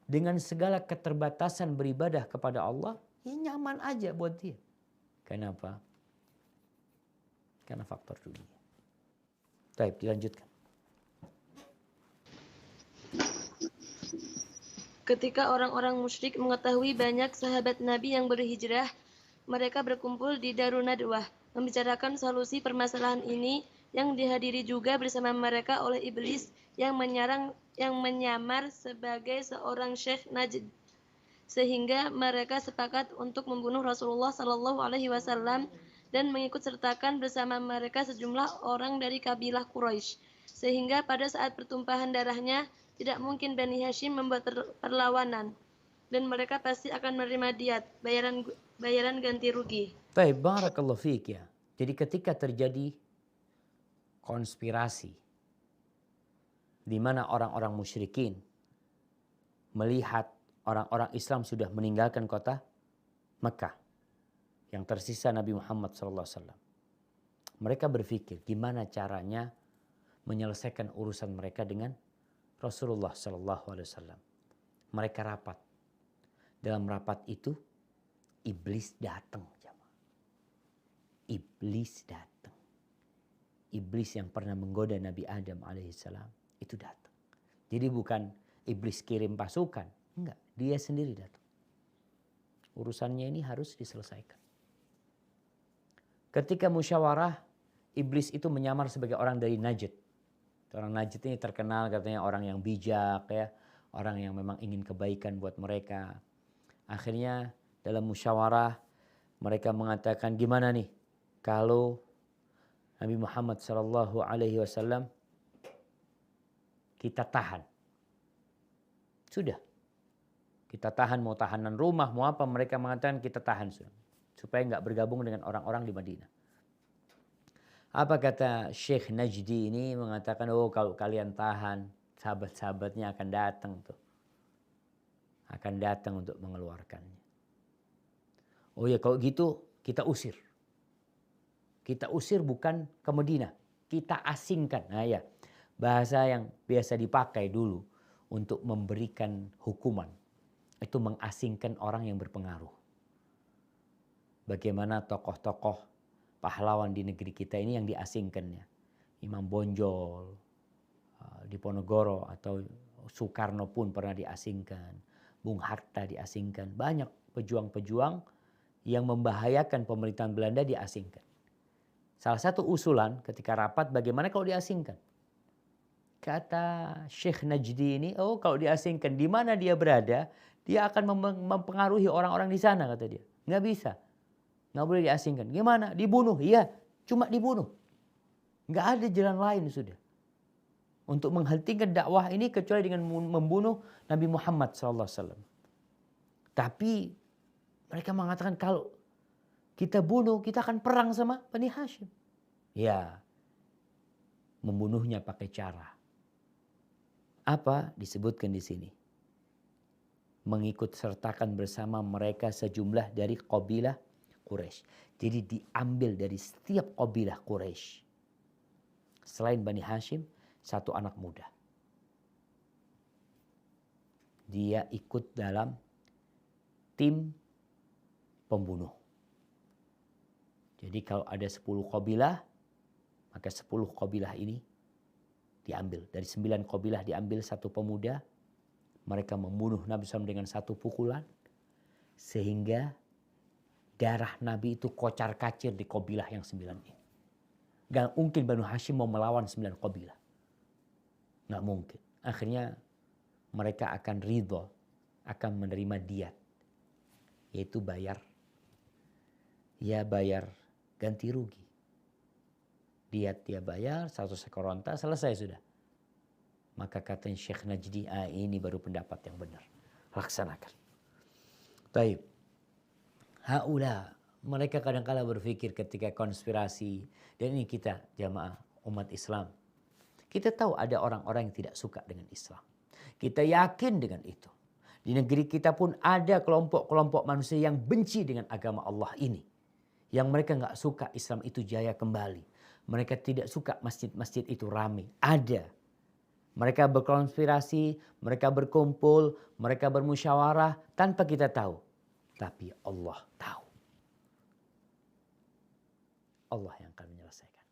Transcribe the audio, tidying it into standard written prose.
dengan segala keterbatasan beribadah kepada Allah, ya nyaman aja buat dia. Kenapa? Karena faktor dunia. Baik, dilanjutkan. Ketika orang-orang musyrik mengetahui banyak sahabat Nabi yang berhijrah, mereka berkumpul di Darun Nadwah, membicarakan solusi permasalahan ini yang dihadiri juga bersama mereka oleh iblis yang menyamar sebagai seorang Syekh Najd. Sehingga mereka sepakat untuk membunuh Rasulullah Shallallahu Alaihi Wasallam dan mengikut sertakan bersama mereka sejumlah orang dari kabilah Quraisy. Sehingga pada saat pertumpahan darahnya tidak mungkin Bani Hashim membuat perlawanan dan mereka pasti akan menerima diat, bayaran ganti rugi. Baik, barakallahu fiik ya. Jadi ketika terjadi konspirasi di mana orang-orang musyrikin melihat orang-orang Islam sudah meninggalkan kota Mekah, yang tersisa Nabi Muhammad SAW. Mereka berpikir gimana caranya menyelesaikan urusan mereka dengan Rasulullah SAW. Mereka rapat. Dalam rapat itu iblis datang. Iblis datang. Iblis yang pernah menggoda Nabi Adam alaihissalam itu datang. Jadi bukan iblis kirim pasukan, enggak, dia sendiri datang. Urusannya ini harus diselesaikan. Ketika musyawarah, iblis itu menyamar sebagai orang dari Najd. Orang Najd ini terkenal katanya orang yang bijak ya, orang yang memang ingin kebaikan buat mereka. Akhirnya dalam musyawarah mereka mengatakan gimana nih kalau Nabi Muhammad SAW kita tahan. Sudah. Kita tahan, mau tahanan rumah, mau apa. Mereka mengatakan kita tahan. Supaya nggak bergabung dengan orang-orang di Madinah. Apa kata Syekh Najdi ini mengatakan, oh kalau kalian tahan, sahabat-sahabatnya akan datang tuh. Akan datang untuk mengeluarkannya. Oh ya kalau gitu kita usir. Kita usir bukan ke Madinah. Kita asingkan. Nah ya, bahasa yang biasa dipakai dulu untuk memberikan hukuman. Itu mengasingkan orang yang berpengaruh. Bagaimana tokoh-tokoh pahlawan di negeri kita ini yang diasingkannya. Imam Bonjol, Diponegoro atau Soekarno pun pernah diasingkan. Bung Hatta diasingkan. Banyak pejuang-pejuang yang membahayakan pemerintahan Belanda diasingkan. Salah satu usulan ketika rapat bagaimana kalau diasingkan. Kata Syekh Najdi ini, oh kalau diasingkan di mana dia berada, dia akan mempengaruhi orang-orang di sana kata dia. Nggak bisa. Nggak boleh diasingkan. Gimana? Dibunuh. Iya, cuma dibunuh. Nggak ada jalan lain sudah. Untuk menghentikan dakwah ini kecuali dengan membunuh Nabi Muhammad SAW. Tapi mereka mengatakan kalau kita bunuh, kita akan perang sama Bani Hashim. Ya, membunuhnya pakai cara. Apa disebutkan di sini? Mengikut sertakan bersama mereka sejumlah dari kabilah Quraisy. Jadi diambil dari setiap kabilah Quraisy. Selain Bani Hashim, satu anak muda. Dia ikut dalam tim pembunuh. Jadi kalau ada 10 kabilah, maka 10 kabilah ini diambil. Dari 9 kabilah diambil satu pemuda. Mereka membunuh Nabi SAW dengan satu pukulan. Sehingga darah Nabi itu kocar kacir di kabilah yang 9 ini. Gak mungkin Banu Hashim mau melawan 9 kabilah. Gak mungkin. Akhirnya mereka akan ridho, akan menerima diat. Yaitu bayar ganti rugi. Diat dia bayar 100 ekor onta, selesai sudah. Maka kata Syekh Najdi, ini baru pendapat yang benar. Laksanakan. Baik. Haula, mereka kadang-kala berpikir ketika konspirasi. Dan ini kita jamaah umat Islam. Kita tahu ada orang-orang yang tidak suka dengan Islam. Kita yakin dengan itu. Di negeri kita pun ada kelompok-kelompok manusia yang benci dengan agama Allah ini. Yang mereka gak suka Islam itu jaya kembali. Mereka tidak suka masjid-masjid itu ramai. Ada. Mereka berkonspirasi, mereka berkumpul, mereka bermusyawarah tanpa kita tahu. Tapi Allah tahu. Allah yang akan menyelesaikan.